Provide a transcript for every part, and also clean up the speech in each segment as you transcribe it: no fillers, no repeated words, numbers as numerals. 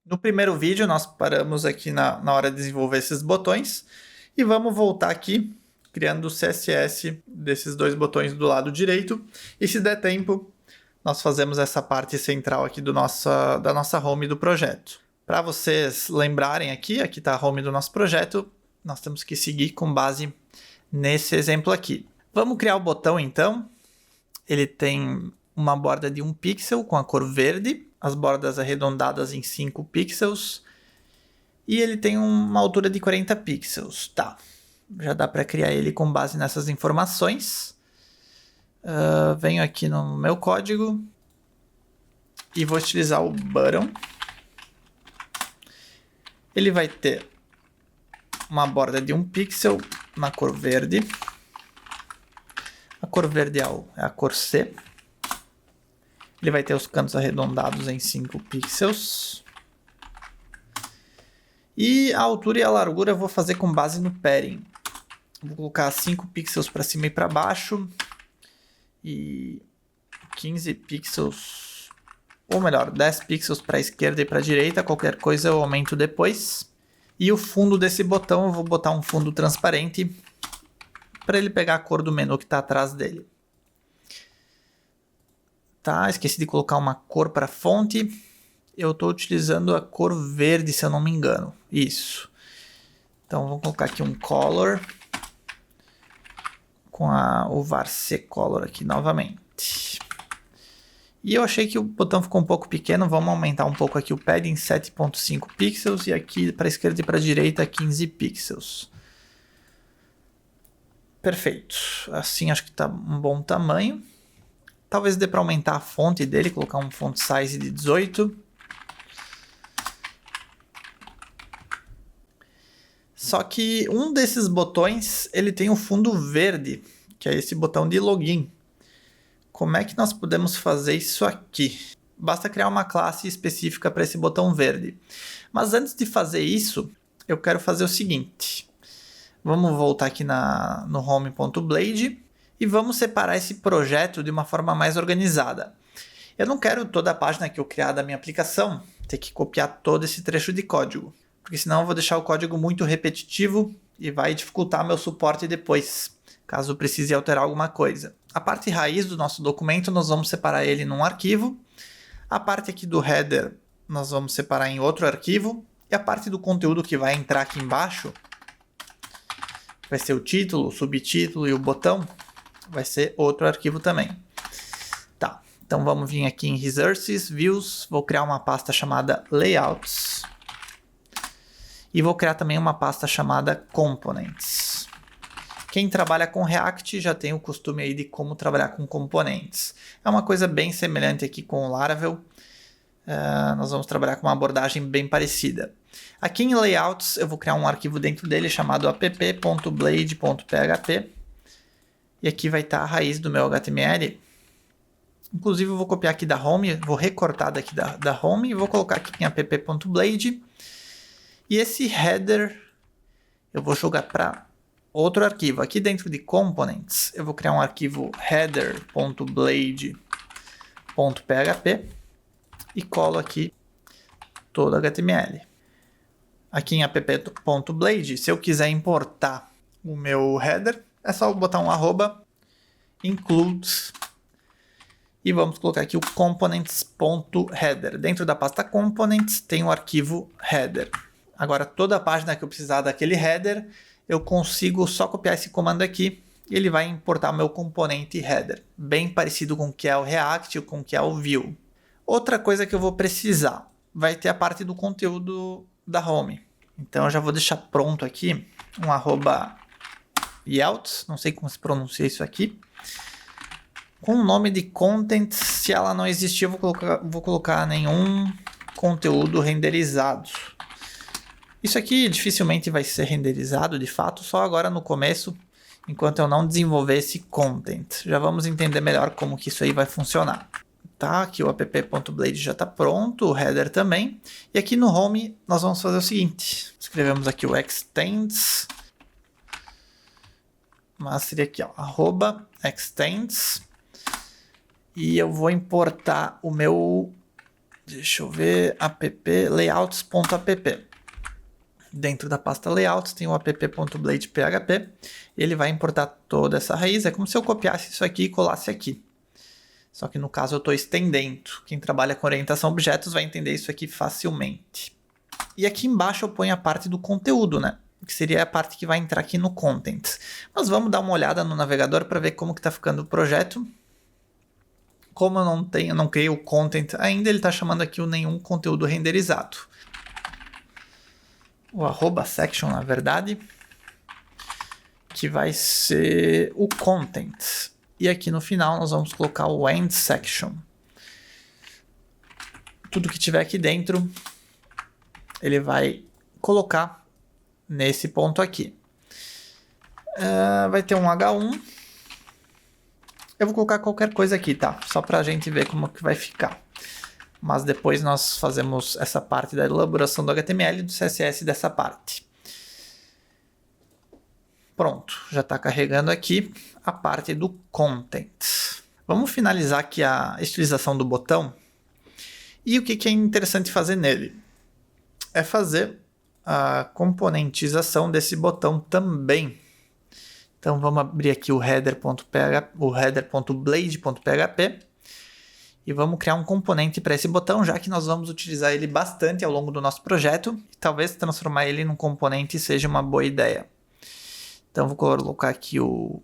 No primeiro vídeo, nós paramos aqui na hora de desenvolver esses botões e vamos voltar aqui criando o CSS desses dois botões do lado direito. E se der tempo, nós fazemos essa parte central aqui da nossa home do projeto. Para vocês lembrarem aqui está a home do nosso projeto, nós temos que seguir com base nesse exemplo aqui. Vamos criar o botão então. Ele tem uma borda de 1 pixel com a cor verde, as bordas arredondadas em 5 pixels e ele tem uma altura de 40 pixels. Tá, já dá para criar ele com base nessas informações. Venho aqui no meu código e vou utilizar o button. Ele vai ter uma borda de 1 pixel na cor verde. A cor verde é a cor C. Ele vai ter os cantos arredondados em 5 pixels. E a altura e a largura eu vou fazer com base no padding. Vou colocar 5 pixels para cima e para baixo. E 15 pixels, ou melhor, 10 pixels para a esquerda e para a direita. Qualquer coisa eu aumento depois. E o fundo desse botão eu vou botar um fundo transparente para ele pegar a cor do menu que está atrás dele. Tá, esqueci de colocar uma cor para fonte. Eu estou utilizando a cor verde, se eu não me engano. Isso. Então vou colocar aqui um color com o varc color aqui novamente. E eu achei que o botão ficou um pouco pequeno. Vamos aumentar um pouco aqui o padding, 7.5 pixels. E aqui para a esquerda e para a direita 15 pixels. Perfeito. Assim acho que está um bom tamanho. Talvez dê para aumentar a fonte dele, colocar um font size de 18. Só que um desses botões, ele tem um fundo verde, que é esse botão de login. Como é que nós podemos fazer isso aqui? Basta criar uma classe específica para esse botão verde. Mas antes de fazer isso, eu quero fazer o seguinte. Vamos voltar aqui no home.blade. E vamos separar esse projeto de uma forma mais organizada. Eu não quero toda a página que eu criar da minha aplicação ter que copiar todo esse trecho de código, porque senão eu vou deixar o código muito repetitivo e vai dificultar meu suporte depois, caso eu precise alterar alguma coisa. A parte raiz do nosso documento nós vamos separar ele num arquivo, a parte aqui do header nós vamos separar em outro arquivo, e a parte do conteúdo que vai entrar aqui embaixo, vai ser o título, o subtítulo e o botão, vai ser outro arquivo também. Tá, então vamos vir aqui em Resources, Views, vou criar uma pasta chamada Layouts. E vou criar também uma pasta chamada Components. Quem trabalha com React já tem o costume aí de como trabalhar com componentes. É uma coisa bem semelhante aqui com o Laravel. Nós vamos trabalhar com uma abordagem bem parecida. Aqui em Layouts eu vou criar um arquivo dentro dele chamado app.blade.php. E aqui vai estar a raiz do meu HTML. Inclusive eu vou copiar aqui da home, vou recortar daqui da home e vou colocar aqui em app.blade. E esse header eu vou jogar para outro arquivo. Aqui dentro de components eu vou criar um arquivo header.blade.php e colo aqui todo o HTML. Aqui em app.blade, se eu quiser importar o meu header, é só botar um arroba, includes, e vamos colocar aqui o components.header. Dentro da pasta components tem o arquivo header. Agora toda a página que eu precisar daquele header, eu consigo só copiar esse comando aqui e ele vai importar o meu componente header. Bem parecido com o que é o React ou com o que é o Vue. Outra coisa que eu vou precisar, vai ter a parte do conteúdo da home. Então eu já vou deixar pronto aqui um arroba Yelts, não sei como se pronuncia isso aqui, com o nome de content. Se ela não existir, eu vou colocar nenhum conteúdo renderizado. Isso aqui dificilmente vai ser renderizado de fato, só agora no começo, enquanto eu não desenvolver esse content. Já vamos entender melhor como que isso aí vai funcionar. Tá, aqui o app.blade já está pronto, o header também. E aqui no home nós vamos fazer o seguinte. Escrevemos aqui o extends. Mas seria aqui, ó, arroba extends. E eu vou importar o meu Deixa eu ver, app layouts.app. Dentro da pasta layouts tem o app.blade.php. Ele vai importar toda essa raiz. É como se eu copiasse isso aqui e colasse aqui. Só que no caso eu estou estendendo. Quem trabalha com orientação a objetos vai entender isso aqui facilmente. E aqui embaixo eu ponho a parte do conteúdo, né? Que seria a parte que vai entrar aqui no Contents. Mas vamos dar uma olhada no navegador para ver como que está ficando o projeto. Como eu não criei o Content ainda, ele está chamando aqui o nenhum conteúdo renderizado. O @section, na verdade, que vai ser o Content. E aqui no final nós vamos colocar o End Section. Tudo que tiver aqui dentro, ele vai colocar nesse ponto aqui. Vai ter um H1. Eu vou colocar qualquer coisa aqui, tá? Só pra gente ver como que vai ficar. Mas depois nós fazemos essa parte da elaboração do HTML e do CSS dessa parte. Pronto, já está carregando aqui a parte do Content. Vamos finalizar aqui a estilização do botão. E o que é interessante fazer nele? É fazer a componentização desse botão também. Então vamos abrir aqui o header.blade.php e vamos criar um componente para esse botão, já que nós vamos utilizar ele bastante ao longo do nosso projeto. E talvez transformar ele num componente seja uma boa ideia. Então vou colocar aqui um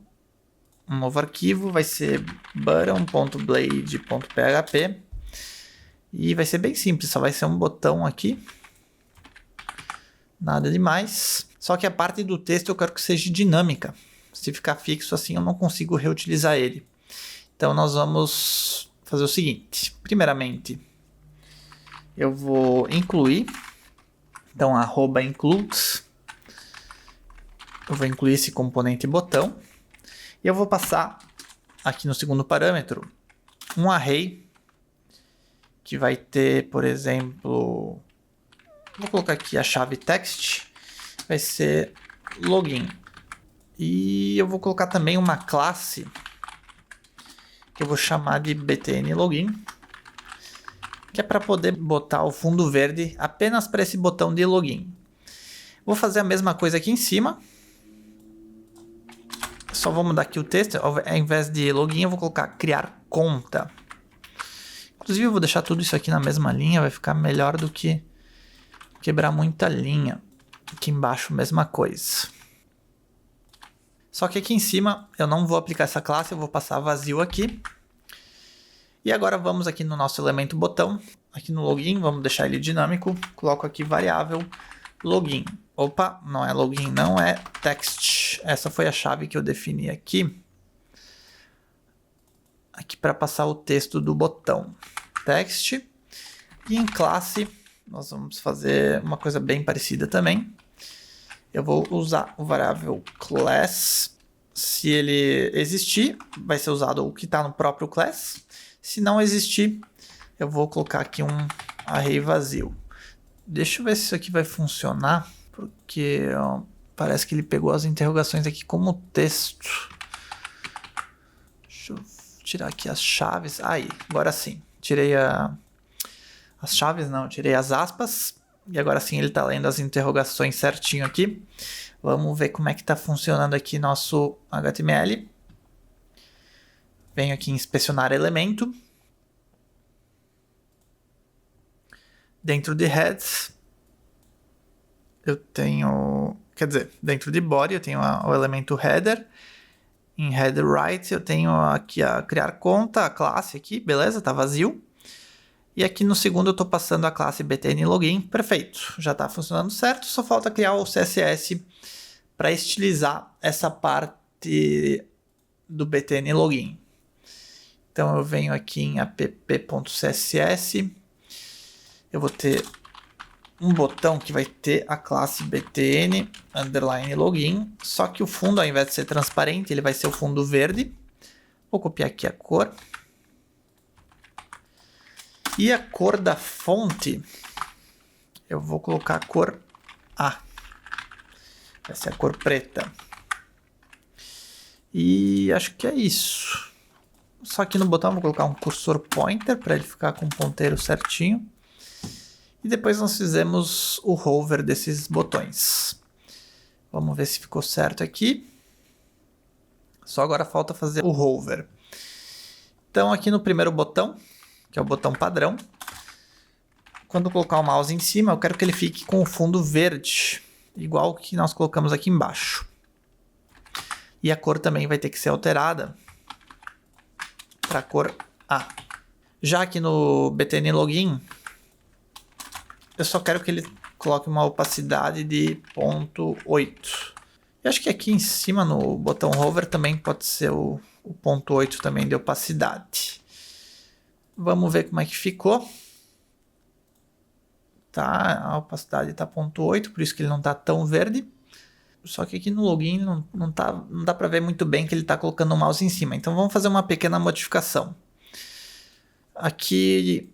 novo arquivo, vai ser button.blade.php e vai ser bem simples, só vai ser um botão aqui. Nada demais. Só que a parte do texto eu quero que seja dinâmica. Se ficar fixo assim, eu não consigo reutilizar ele. Então nós vamos fazer o seguinte. Primeiramente, eu vou incluir. Então, @includes. Eu vou incluir esse componente botão. E eu vou passar aqui no segundo parâmetro um array que vai ter, por exemplo, vou colocar aqui a chave text, vai ser login. E eu vou colocar também uma classe que eu vou chamar de btnLogin, que é para poder botar o fundo verde apenas para esse botão de login. Vou fazer a mesma coisa aqui em cima. Só vou mudar aqui o texto. Ao invés de login, eu vou colocar criar conta. Inclusive, eu vou deixar tudo isso aqui na mesma linha. Vai ficar melhor do que quebrar muita linha. Aqui embaixo, mesma coisa. Só que aqui em cima, eu não vou aplicar essa classe. Eu vou passar vazio aqui. E agora vamos aqui no nosso elemento botão. Aqui no login, vamos deixar ele dinâmico. Coloco aqui variável login. Opa, não é login, não é text. Essa foi a chave que eu defini aqui. Aqui para passar o texto do botão. Text. E em classe, nós vamos fazer uma coisa bem parecida também. Eu vou usar o variável class. Se ele existir, vai ser usado o que está no próprio class. Se não existir, eu vou colocar aqui um array vazio. Deixa eu ver se isso aqui vai funcionar, porque parece que ele pegou as interrogações aqui como texto. Deixa eu tirar aqui as chaves. Aí, agora sim. Tirei as chaves, não, tirei as aspas. E agora sim ele está lendo as interrogações certinho aqui. Vamos ver como é que está funcionando aqui nosso HTML. Venho aqui em inspecionar elemento. Dentro de heads, eu tenho, quer dizer, dentro de body eu tenho o elemento header. Em header right eu tenho aqui a criar conta, a classe aqui, beleza, tá vazio. E aqui no segundo eu estou passando a classe btnLogin, perfeito, já está funcionando certo, só falta criar o CSS para estilizar essa parte do btnLogin. Então eu venho aqui em app.css, eu vou ter um botão que vai ter a classe btn_login, só que o fundo, ao invés de ser transparente, ele vai ser o fundo verde. Vou copiar aqui a cor. E a cor da fonte, eu vou colocar a cor A. Vai ser a cor preta. E acho que é isso. Só que no botão eu vou colocar um cursor pointer para ele ficar com o ponteiro certinho. E depois nós fizemos o hover desses botões. Vamos ver se ficou certo aqui. Só agora falta fazer o hover. Então aqui no primeiro botão, que é o botão padrão, quando eu colocar o mouse em cima, eu quero que ele fique com o fundo verde, igual o que nós colocamos aqui embaixo. E a cor também vai ter que ser alterada para a cor A. Já aqui no BTN Login, eu só quero que ele coloque uma opacidade de 0.8. Eu acho que aqui em cima no botão hover também pode ser o 0.8 também de opacidade. Vamos ver como é que ficou. Tá, a opacidade está 0.8, por isso que ele não está tão verde. Só que aqui no login não dá para ver muito bem que ele está colocando o mouse em cima. Então vamos fazer uma pequena modificação. Aqui,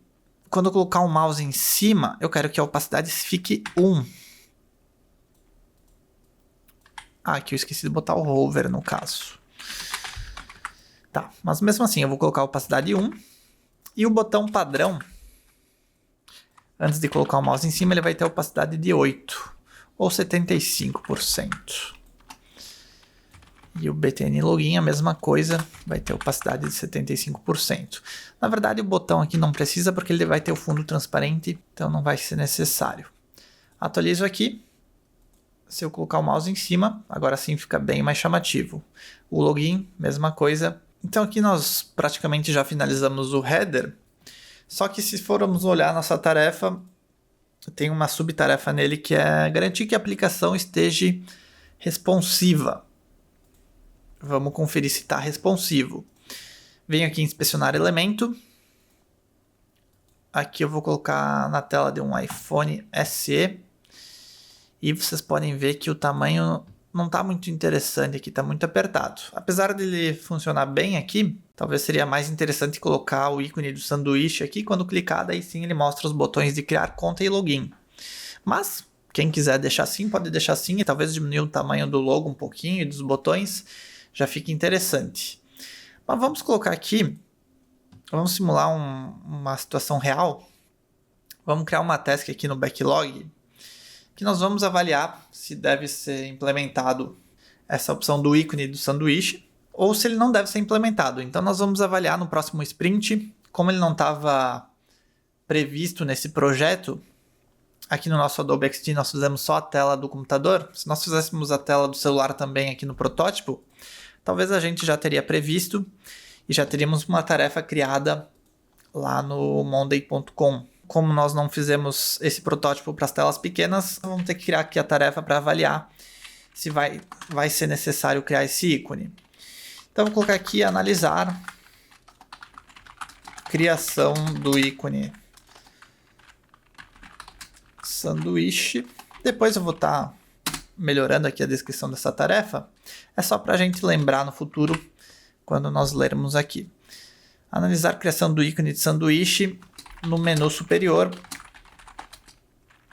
quando eu colocar o mouse em cima, eu quero que a opacidade fique 1. Ah, aqui eu esqueci de botar o hover no caso. Tá, mas mesmo assim eu vou colocar a opacidade 1. E o botão padrão, antes de colocar o mouse em cima, ele vai ter a opacidade de 8. Ou 75%. E o BTN Login, a mesma coisa, vai ter opacidade de 75%. Na verdade, o botão aqui não precisa porque ele vai ter o fundo transparente, então não vai ser necessário. Atualizo aqui. Se eu colocar o mouse em cima, agora sim fica bem mais chamativo. O login, mesma coisa. Então aqui nós praticamente já finalizamos o header. Só que se formos olhar nossa tarefa, tem uma subtarefa nele que é garantir que a aplicação esteja responsiva. Vamos conferir se está responsivo. Venho aqui em inspecionar elemento. Aqui eu vou colocar na tela de um iPhone SE. E vocês podem ver que o tamanho não está muito interessante aqui, está muito apertado. Apesar dele funcionar bem aqui, talvez seria mais interessante colocar o ícone do sanduíche aqui. Quando clicar, daí sim ele mostra os botões de criar conta e login. Mas quem quiser deixar assim, pode deixar assim. E talvez diminuir o tamanho do logo um pouquinho e dos botões, já fica interessante. Mas vamos colocar aqui, vamos simular uma situação real. Vamos criar uma task aqui no backlog, que nós vamos avaliar se deve ser implementado essa opção do ícone do sanduíche ou se ele não deve ser implementado. Então nós vamos avaliar no próximo sprint. Como ele não estava previsto nesse projeto, aqui no nosso Adobe XD nós fizemos só a tela do computador. Se nós fizéssemos a tela do celular também aqui no protótipo, talvez a gente já teria previsto e já teríamos uma tarefa criada lá no monday.com. Como nós não fizemos esse protótipo para as telas pequenas, vamos ter que criar aqui a tarefa para avaliar se vai ser necessário criar esse ícone. Então vou colocar aqui analisar criação do ícone sanduíche. Depois eu vou estar melhorando aqui a descrição dessa tarefa. É só para a gente lembrar no futuro quando nós lermos aqui. Analisar a criação do ícone de sanduíche no menu superior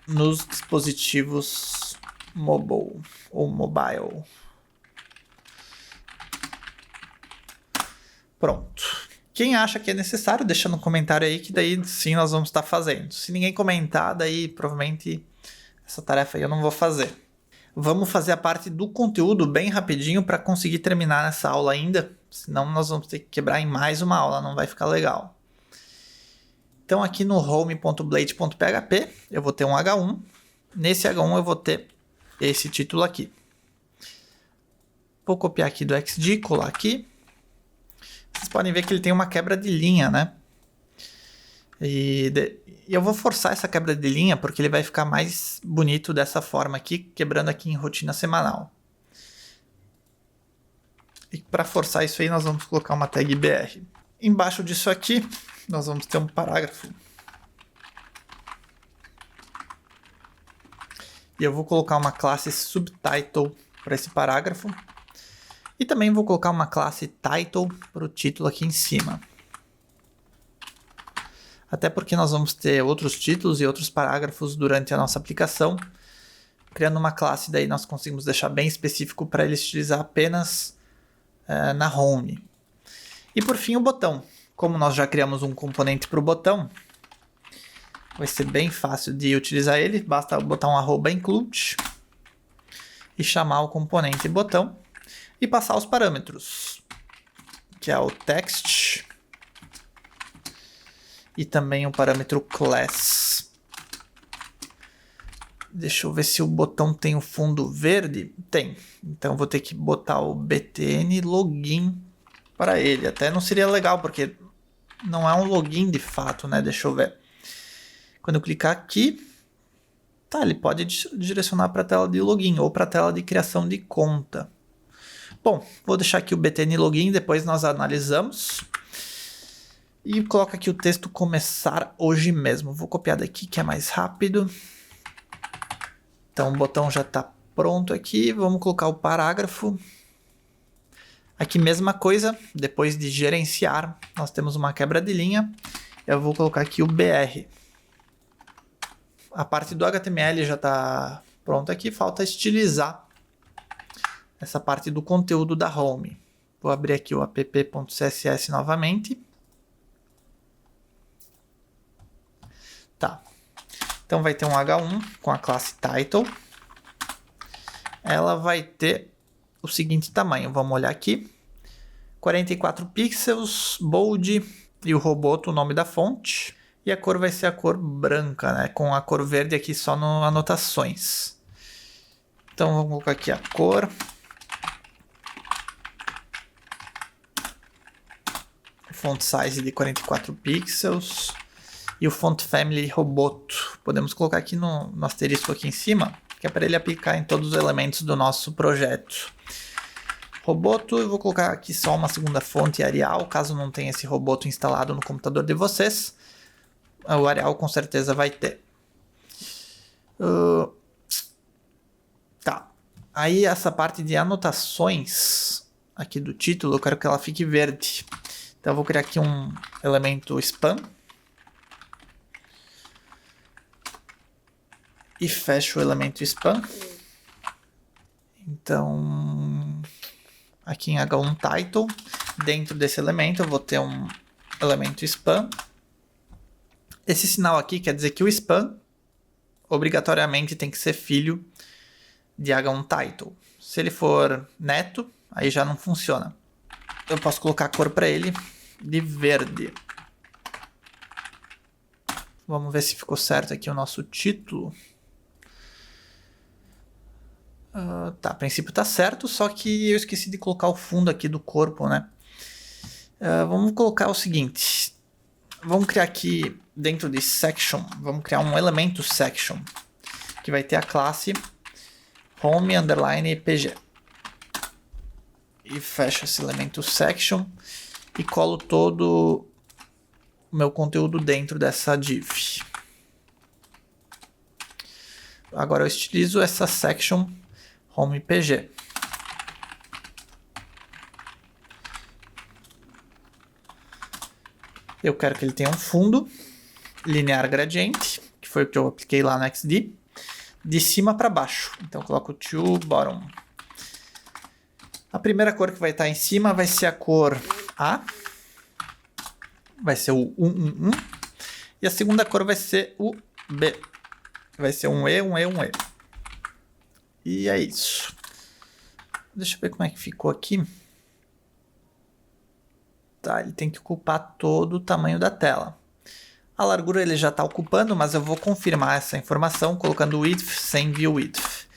nos dispositivos mobile ou mobile. Pronto. Quem acha que é necessário, deixa no comentário aí que daí sim nós vamos estar fazendo. Se ninguém comentar, daí provavelmente essa tarefa aí eu não vou fazer. Vamos fazer a parte do conteúdo bem rapidinho para conseguir terminar essa aula ainda. Senão nós vamos ter que quebrar em mais uma aula, não vai ficar legal. Então aqui no home.blade.php eu vou ter um H1. Nesse H1 eu vou ter esse título aqui. Vou copiar aqui do XD, colar aqui. Vocês podem ver que ele tem uma quebra de linha, né? E eu vou forçar essa quebra de linha porque ele vai ficar mais bonito dessa forma aqui, quebrando aqui em rotina semanal. E para forçar isso aí nós vamos colocar uma tag BR. Embaixo disso aqui nós vamos ter um parágrafo. E eu vou colocar uma classe subtitle para esse parágrafo. E também vou colocar uma classe title para o título aqui em cima. Até porque nós vamos ter outros títulos e outros parágrafos durante a nossa aplicação. Criando uma classe, daí nós conseguimos deixar bem específico para ele utilizar apenas na home. E por fim o botão. Como nós já criamos um componente para o botão, vai ser bem fácil de utilizar ele. Basta botar um @include e chamar o componente botão e passar os parâmetros, que é o text e também o parâmetro class. Deixa eu ver se o botão tem o fundo verde. Tem. Então vou ter que botar o btn login para ele. Até não seria legal, porque não é um login de fato, né? Deixa eu ver. Quando eu clicar aqui, tá, ele pode direcionar para a tela de login ou para a tela de criação de conta. Bom, vou deixar aqui o btn login, depois nós analisamos. E coloco aqui o texto começar hoje mesmo. Vou copiar daqui que é mais rápido. Então o botão já está pronto aqui. Vamos colocar o parágrafo. Aqui mesma coisa, depois de gerenciar, nós temos uma quebra de linha. Eu vou colocar aqui o BR. A parte do HTML já está pronta aqui, falta estilizar essa parte do conteúdo da home. Vou abrir aqui o app.css novamente. Tá. Então vai ter um H1 com a classe title. Ela vai ter o seguinte tamanho. Vamos olhar aqui. 44 pixels, bold e o Roboto, o nome da fonte. E a cor vai ser a cor branca, né? Com a cor verde aqui só no anotações. Então vamos colocar aqui a cor. Font size de 44 pixels. E o font family Roboto. Podemos colocar aqui no asterisco aqui em cima, que é para ele aplicar em todos os elementos do nosso projeto. Roboto, eu vou colocar aqui só uma segunda fonte Arial, caso não tenha esse Roboto instalado no computador de vocês. O Arial com certeza vai ter. Tá. Aí essa parte de anotações aqui do título, eu quero que ela fique verde. Então eu vou criar aqui um elemento spam. E fecho o elemento spam. Então, aqui em H1 title, dentro desse elemento eu vou ter um elemento spam. Esse sinal aqui quer dizer que o spam obrigatoriamente tem que ser filho de H1 title. Se ele for neto, aí já não funciona. Eu posso colocar a cor para ele de verde. Vamos ver se ficou certo aqui o nosso título. Tá, a princípio tá certo, só que eu esqueci de colocar o fundo aqui do corpo, né? Vamos colocar o seguinte. Vamos criar aqui dentro de section, vamos criar um elemento section, que vai ter a classe home_pg. E fecho esse elemento section e colo todo o meu conteúdo dentro dessa div. Agora eu estilizo essa section home.pg. Eu quero que ele tenha um fundo linear gradiente, que foi o que eu apliquei lá no XD, de cima para baixo. Então eu coloco to bottom. A primeira cor que vai estar em cima vai ser a cor A, vai ser o 111, e a segunda cor vai ser o B, vai ser um E, um E, um E. E é isso. Deixa eu ver como é que ficou aqui. Tá, ele tem que ocupar todo o tamanho da tela. A largura ele já está ocupando, mas eu vou confirmar essa informação colocando width sem view width.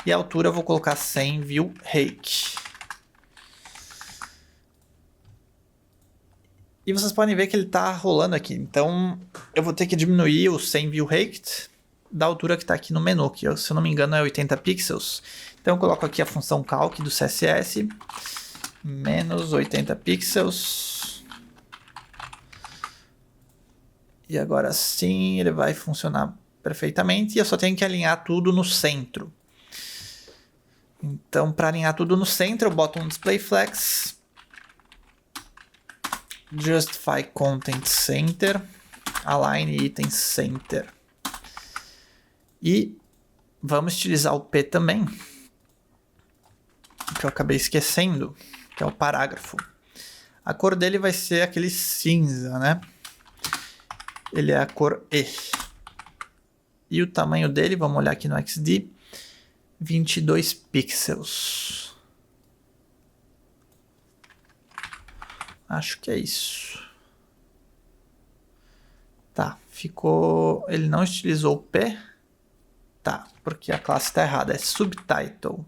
E a altura eu vou colocar sem view height. E vocês podem ver que ele está rolando aqui. Então eu vou ter que diminuir o sem view height da altura que está aqui no menu, que se eu não me engano é 80 pixels. Então eu coloco aqui a função calc do CSS, menos 80 pixels. E agora sim ele vai funcionar perfeitamente e eu só tenho que alinhar tudo no centro. Então para alinhar tudo no centro eu boto um display flex, justify content center, align item center. E vamos utilizar o P também, que eu acabei esquecendo, que é o parágrafo. A cor dele vai ser aquele cinza, né? Ele é a cor E. E o tamanho dele, vamos olhar aqui no XD, 22 pixels. Acho que é isso. Tá, ficou... Ele não estilizou o P. Tá, porque a classe está errada, é Subtitle.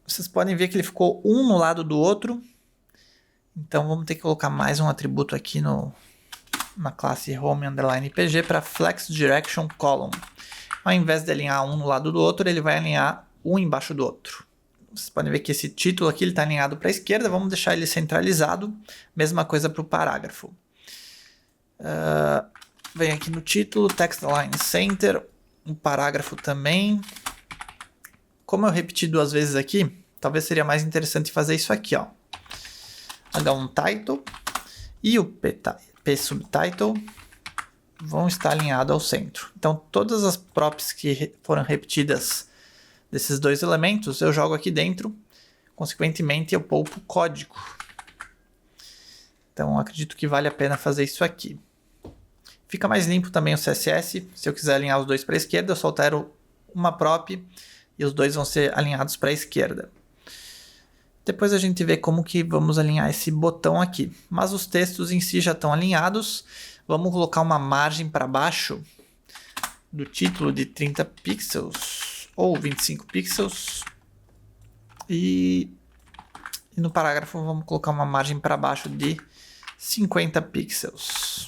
Vocês podem ver que ele ficou um no lado do outro. Então vamos ter que colocar mais um atributo aqui na classe home_pg para Flex Direction Column. Ao invés de alinhar um no lado do outro, ele vai alinhar um embaixo do outro. Vocês podem ver que esse título aqui está alinhado para a esquerda. Vamos deixar ele centralizado. Mesma coisa para o parágrafo. Vem aqui no título, Text Align Center. Um parágrafo também. Como eu repeti duas vezes aqui, talvez seria mais interessante fazer isso aqui, ó. H1 Title e o P Subtitle vão estar alinhados ao centro. Então, todas as props que foram repetidas desses dois elementos, eu jogo aqui dentro. Consequentemente, eu poupo código. Então, acredito que vale a pena fazer isso aqui. Fica mais limpo também o CSS. Se eu quiser alinhar os dois para a esquerda, eu só altero uma prop e os dois vão ser alinhados para a esquerda. Depois a gente vê como que vamos alinhar esse botão aqui. Mas os textos em si já estão alinhados. Vamos colocar uma margem para baixo do título de 30 pixels ou 25 pixels. E no parágrafo vamos colocar uma margem para baixo de 50 pixels.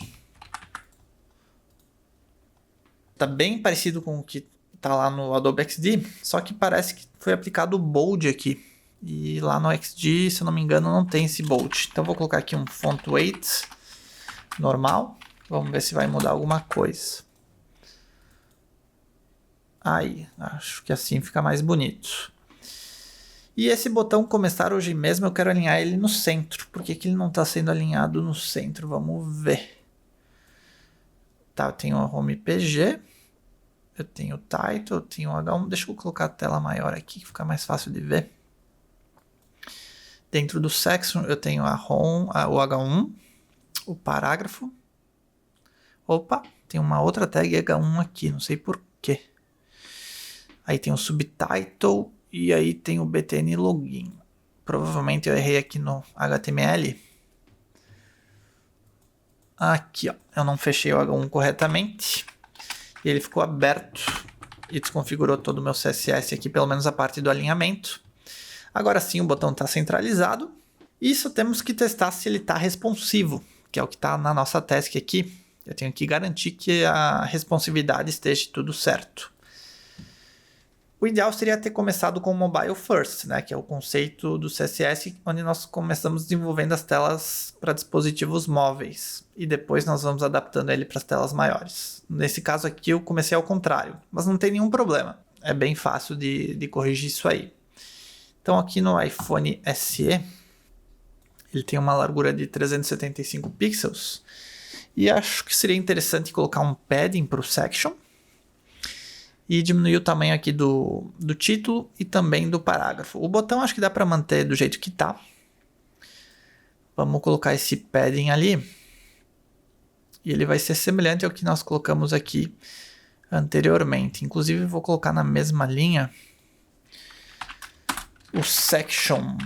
Tá bem parecido com o que tá lá no Adobe XD, só que parece que foi aplicado o bold aqui. E lá no XD, se eu não me engano, não tem esse bold. Então vou colocar aqui um font weight normal. Vamos ver se vai mudar alguma coisa. Aí, acho que assim fica mais bonito. E esse botão começar hoje mesmo, eu quero alinhar ele no centro. Por que que ele não está sendo alinhado no centro? Vamos ver. Tá, eu tenho a home PG. Eu tenho o title, eu tenho o H1. Deixa eu colocar a tela maior aqui, que fica mais fácil de ver. Dentro do section eu tenho a home, o H1, o parágrafo. Opa, tem uma outra tag H1 aqui, não sei por quê. Aí tem o subtitle e aí tem o btn login. Provavelmente eu errei aqui no HTML. Aqui, ó, eu não fechei o H1 corretamente. E ele ficou aberto e desconfigurou todo o meu CSS aqui, pelo menos a parte do alinhamento. Agora sim o botão está centralizado. Isso temos que testar se ele está responsivo, que é o que está na nossa task aqui. Eu tenho que garantir que a responsividade esteja tudo certo. O ideal seria ter começado com o Mobile First, né, que é o conceito do CSS, onde nós começamos desenvolvendo as telas para dispositivos móveis. E depois nós vamos adaptando ele para as telas maiores. Nesse caso aqui eu comecei ao contrário, mas não tem nenhum problema. É bem fácil de corrigir isso aí. Então aqui no iPhone SE, ele tem uma largura de 375 pixels. E acho que seria interessante colocar um padding para o section. E diminuir o tamanho aqui do título e também do parágrafo. O botão acho que dá para manter do jeito que está. Vamos colocar esse padding ali. E ele vai ser semelhante ao que nós colocamos aqui anteriormente. Inclusive vou colocar na mesma linha o section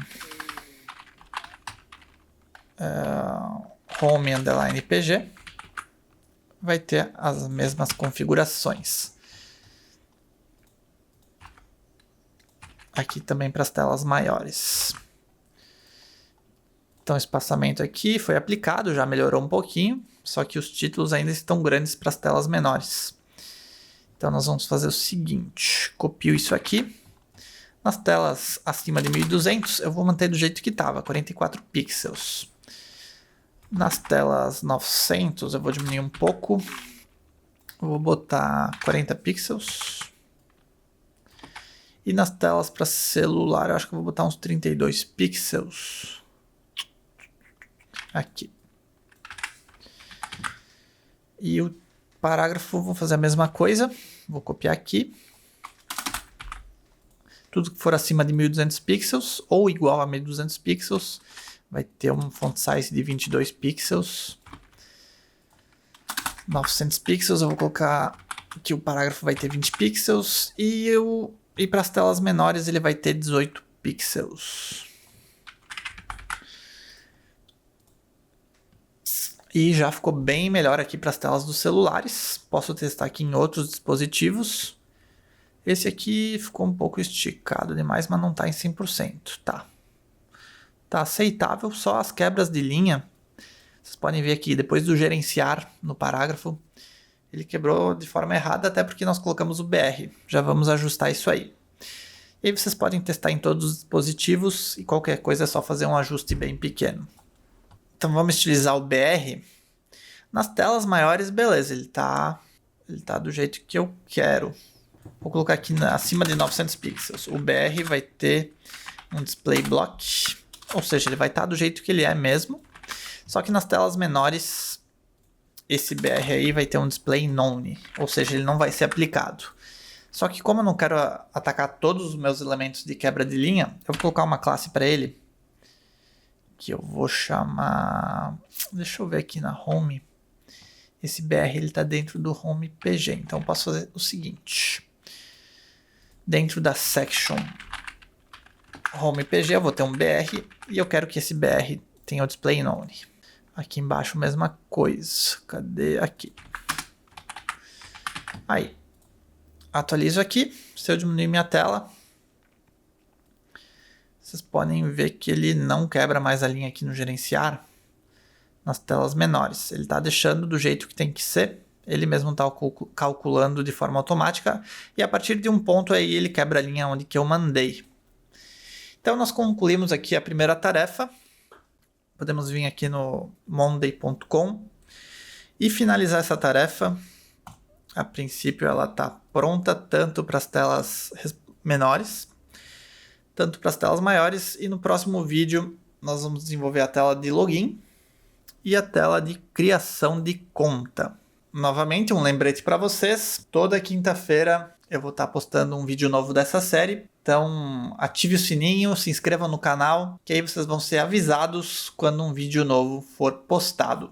home_pg. Vai ter as mesmas configurações. Aqui também para as telas maiores. Então o espaçamento aqui foi aplicado, já melhorou um pouquinho, só que os títulos ainda estão grandes para as telas menores. Então nós vamos fazer o seguinte, copio isso aqui. Nas telas acima de 1200 eu vou manter do jeito que estava, 44 pixels. Nas telas 900 eu vou diminuir um pouco, eu vou botar 40 pixels. E nas telas para celular, eu acho que eu vou botar uns 32 pixels. Aqui. E o parágrafo, vou fazer a mesma coisa. Vou copiar aqui. Tudo que for acima de 1200 pixels ou igual a 1200 pixels vai ter um font size de 22 pixels. 900 pixels, eu vou colocar que o parágrafo vai ter 20 pixels e para as telas menores ele vai ter 18 pixels. E já ficou bem melhor aqui para as telas dos celulares. Posso testar aqui em outros dispositivos. Esse aqui ficou um pouco esticado demais, mas não está em 100%. Tá aceitável, só as quebras de linha. Vocês podem ver aqui, depois do gerenciar no parágrafo, ele quebrou de forma errada, até porque nós colocamos o BR. Já vamos ajustar isso aí. E aí vocês podem testar em todos os dispositivos e qualquer coisa é só fazer um ajuste bem pequeno. Então vamos estilizar o BR. Nas telas maiores, beleza, ele tá do jeito que eu quero. Vou colocar aqui acima de 900 pixels. O BR vai ter um display block, ou seja, ele vai estar do jeito que ele é mesmo. Só que nas telas menores, esse BR aí vai ter um display none, ou seja, ele não vai ser aplicado. Só que como eu não quero atacar todos os meus elementos de quebra de linha, eu vou colocar uma classe para ele, que eu vou chamar... Deixa eu ver aqui na home. Esse BR ele está dentro do home PG, então eu posso fazer o seguinte. Dentro da section home PG eu vou ter um BR e eu quero que esse BR tenha o display none. Aqui embaixo mesma coisa. Cadê? Aqui. Aí. Atualizo aqui. Se eu diminuir minha tela, vocês podem ver que ele não quebra mais a linha aqui no gerenciar nas telas menores. Ele está deixando do jeito que tem que ser. Ele mesmo está calculando de forma automática. E a partir de um ponto aí ele quebra a linha onde que eu mandei. Então nós concluímos aqui a primeira tarefa. Podemos vir aqui no monday.com e finalizar essa tarefa. A princípio ela está pronta tanto para as telas menores, tanto para as telas maiores. E no próximo vídeo nós vamos desenvolver a tela de login e a tela de criação de conta. Novamente, um lembrete para vocês. Toda quinta-feira eu vou estar postando um vídeo novo dessa série. Então, ative o sininho, se inscreva no canal, que aí vocês vão ser avisados quando um vídeo novo for postado.